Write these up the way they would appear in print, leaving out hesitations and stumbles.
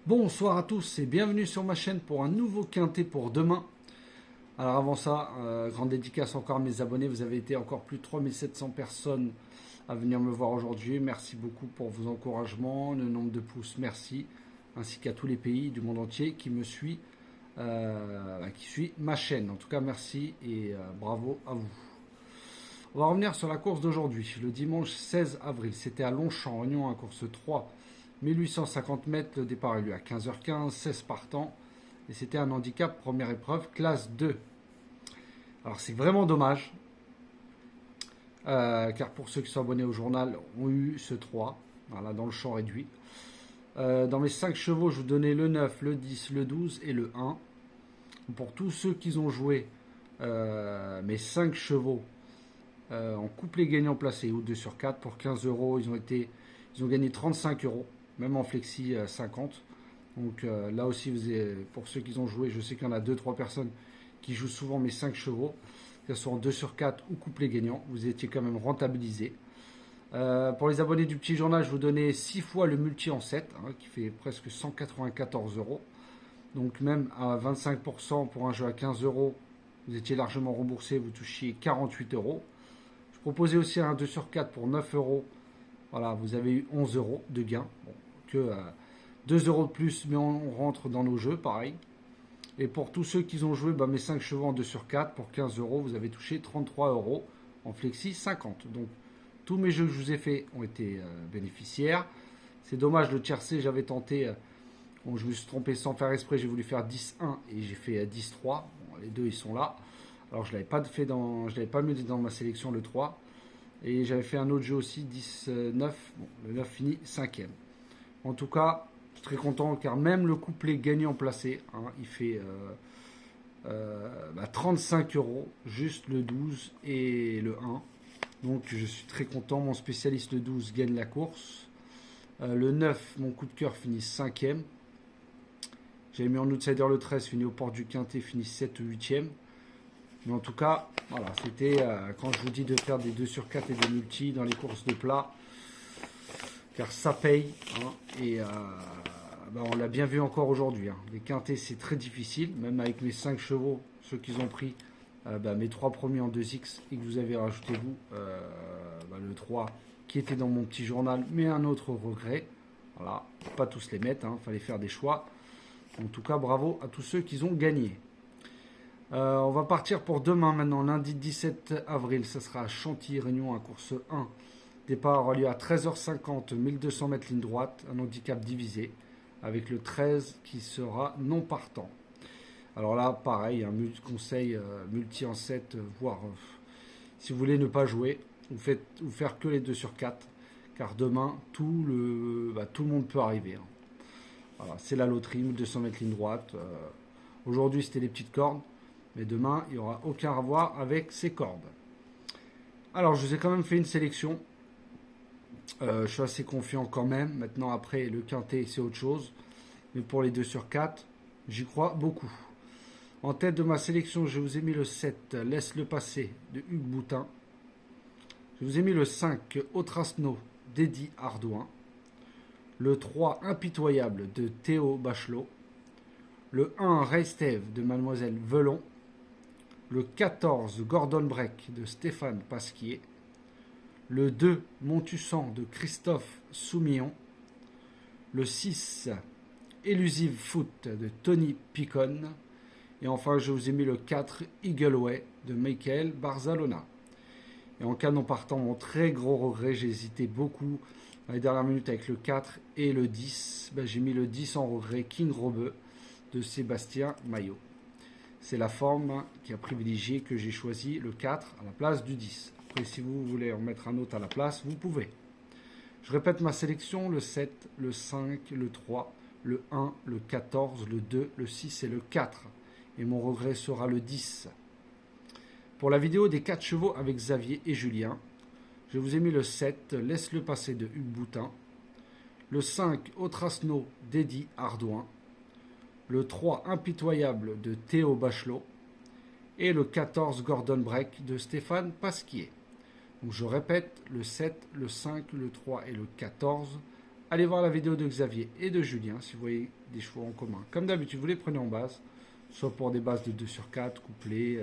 Bonsoir à tous et bienvenue sur ma chaîne pour un nouveau quintet pour demain. Alors avant ça, grande dédicace encore à mes abonnés. Vous avez été encore plus de 3700 personnes à venir me voir aujourd'hui. Merci beaucoup pour vos encouragements, le nombre de pouces, merci. Ainsi qu'à tous les pays du monde entier qui me suivent, qui suit ma chaîne. En tout cas, merci et bravo à vous. On va revenir sur la course d'aujourd'hui. Le dimanche 16 avril, c'était à Longchamp, Réunion 1, course 3. 1850 mètres, le départ est lieu à 15h15, 16 partants. Et c'était un handicap première épreuve, classe 2. Alors c'est vraiment dommage, car pour ceux qui sont abonnés au journal, ont eu ce 3, voilà, dans le champ réduit. Dans mes 5 chevaux, je vous donnais le 9, le 10, le 12 et le 1. Pour tous ceux qui ont joué mes 5 chevaux en couplet gagnant placé ou 2 sur 4 pour 15 euros, ils ont gagné 35 euros, même en flexi 50. Donc là aussi, pour ceux qui ont joué, je sais qu'il y en a 2-3 personnes qui jouent souvent mes 5 chevaux, que ce soit en 2 sur 4 ou couplet gagnant, vous étiez quand même rentabilisé. Pour les abonnés du petit journal, je vous donnais 6 fois le multi en 7, qui fait presque 194 euros. Donc même à 25% pour un jeu à 15 euros, vous étiez largement remboursé, vous touchiez 48 euros. Je proposais aussi un 2 sur 4 pour 9 euros. Voilà, vous avez eu 11 euros de gain. Bon, que 2 euros de plus, mais on rentre dans nos jeux, pareil. Et pour tous ceux qui ont joué mes 5 chevaux en 2 sur 4, pour 15 euros, vous avez touché 33 euros en flexi 50. Donc tous mes jeux que je vous ai faits ont été bénéficiaires. C'est dommage, le tiercé, j'avais tenté, bon, je me suis trompé sans faire exprès, j'ai voulu faire 10-1 et j'ai fait 10-3. Bon, les deux, ils sont là. Alors je ne l'avais pas mis dans ma sélection le 3. Et j'avais fait un autre jeu aussi, 10-9. Bon, le 9 finit 5e. En tout cas, je suis très content car même le couplet gagnant placé, il fait 35 euros, juste le 12 et le 1. Donc je suis très content. Mon spécialiste le 12 gagne la course. Le 9, mon coup de cœur, finit 5e. J'avais mis en outsider le 13, fini au port du Quintet, finit 7 ou 8e. Mais en tout cas, voilà, c'était quand je vous dis de faire des 2 sur 4 et des multis dans les courses de plat, car ça paye. Et on l'a bien vu encore aujourd'hui. Les quintets, c'est très difficile, même avec mes 5 chevaux, ceux qui ont pris mes 3 premiers en 2X et que vous avez rajouté vous, le 3 qui était dans mon petit journal, mais un autre regret. Voilà, pas tous les mettre, fallait faire des choix. En tout cas, bravo à tous ceux qui ont gagné. On va partir pour demain maintenant, lundi 17 avril. Ça sera à Chantilly, Réunion, à course 1. Départ aura lieu à 13h50, 1200 mètres ligne droite, un handicap divisé, avec le 13 qui sera non partant. Alors là, pareil, un conseil multi en 7, voire si vous voulez ne pas jouer, ou faire que les 2 sur 4, car demain, tout le monde peut arriver. Voilà, c'est la loterie, 1200 mètres ligne droite. Aujourd'hui, c'était les petites cordes. Mais demain, il n'y aura aucun rapport avec ces cordes. Alors, je vous ai quand même fait une sélection. Je suis assez confiant quand même. Maintenant, après, le quintet, c'est autre chose. Mais pour les 2 sur 4, j'y crois beaucoup. En tête de ma sélection, je vous ai mis le 7, Laisse-le passer, de Hugues Boutin. Je vous ai mis le 5, Autrasno, d'Eddie Ardouin. Le 3, Impitoyable, de Théo Bachelot. Le 1, Reistève, de Mademoiselle Velon. Le 14, Gordon Break de Stéphane Pasquier. Le 2, Montussan de Christophe Soumillon. Le 6, Elusive Foot de Tony Picon. Et enfin, je vous ai mis le 4, Eagleway de Michael Barzalona. Et en cas non partant, mon très gros regret, j'ai hésité beaucoup dans les dernières minutes avec le 4 et le 10. J'ai mis le 10 en regret, King Robeux de Sébastien Maillot. C'est la forme qui a privilégié que j'ai choisi le 4 à la place du 10. Après, si vous voulez en mettre un autre à la place, vous pouvez. Je répète ma sélection, le 7, le 5, le 3, le 1, le 14, le 2, le 6 et le 4. Et mon regret sera le 10. Pour la vidéo des 4 chevaux avec Xavier et Julien, je vous ai mis le 7, Laisse-le passer de Hugues Boutin, le 5, Autrasno d'Eddie Ardouin, le 3, Impitoyable de Théo Bachelot et le 14, Gordon Break de Stéphane Pasquier. Donc je répète, le 7, le 5, le 3 et le 14, allez voir la vidéo de Xavier et de Julien si vous voyez des chevaux en commun. Comme d'habitude, vous les prenez en base, soit pour des bases de 2 sur 4, couplés,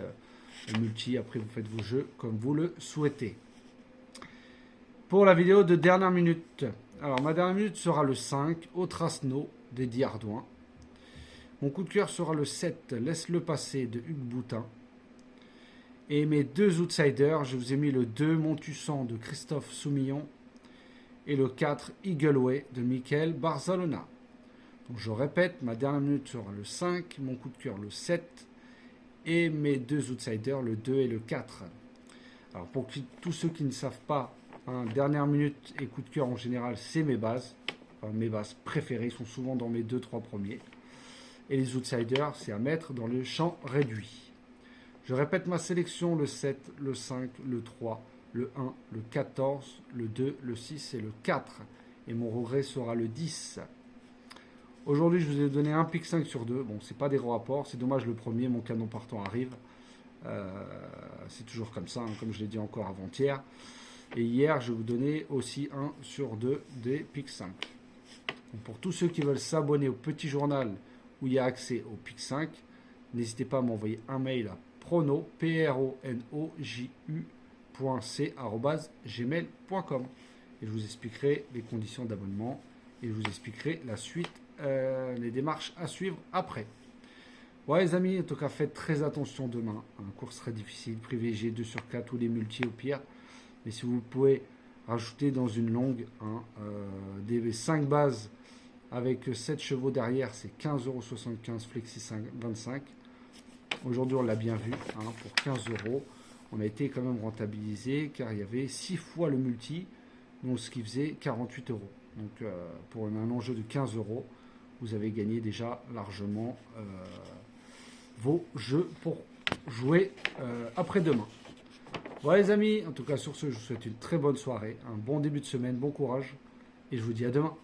multi, après vous faites vos jeux comme vous le souhaitez. Pour la vidéo de dernière minute, alors ma dernière minute sera le 5, au Trasno, dédié à Ardouin. Mon coup de cœur sera le 7, Laisse-le passer, de Hugues Boutin. Et mes 2 outsiders, je vous ai mis le 2, Montussan, de Christophe Soumillon, et le 4, Eagleway, de Michael Barzalona. Donc je répète, ma dernière minute sera le 5, mon coup de cœur le 7, et mes 2 outsiders, le 2 et le 4. Alors pour tous ceux qui ne savent pas, dernière minute et coup de cœur en général, c'est mes bases. Enfin, mes bases préférées sont souvent dans mes 2-3 premiers. Et les outsiders, c'est à mettre dans le champ réduit. Je répète ma sélection, le 7, le 5, le 3, le 1, le 14, le 2, le 6 et le 4. Et mon regret sera le 10. Aujourd'hui, je vous ai donné un pick 5 sur 2. Bon, c'est pas des gros rapports. C'est dommage, le premier, mon canon partant arrive. C'est toujours comme ça, comme je l'ai dit encore avant-hier. Et hier, je vais vous donner aussi 1 sur 2 des pick 5. Donc pour tous ceux qui veulent s'abonner au petit journal où il y a accès au pick 5, n'hésitez pas à m'envoyer un mail à prono, pronoju.c@gmail.com et je vous expliquerai les conditions d'abonnement et je vous expliquerai la suite, les démarches à suivre après. Ouais les amis, en tout cas faites très attention demain, un course très difficile, privilégiez 2 sur 4 ou les multis au pire, mais si vous pouvez rajouter dans une longue des 5 bases avec 7 chevaux derrière, c'est 15,75 € flexi 25. Aujourd'hui, on l'a bien vu, pour 15 €, on a été quand même rentabilisé car il y avait 6 fois le multi, donc ce qui faisait 48 €. Donc pour un enjeu de 15 €, vous avez gagné déjà largement vos jeux pour jouer après-demain. Voilà les amis, en tout cas sur ce, je vous souhaite une très bonne soirée, un bon début de semaine, bon courage et je vous dis à demain.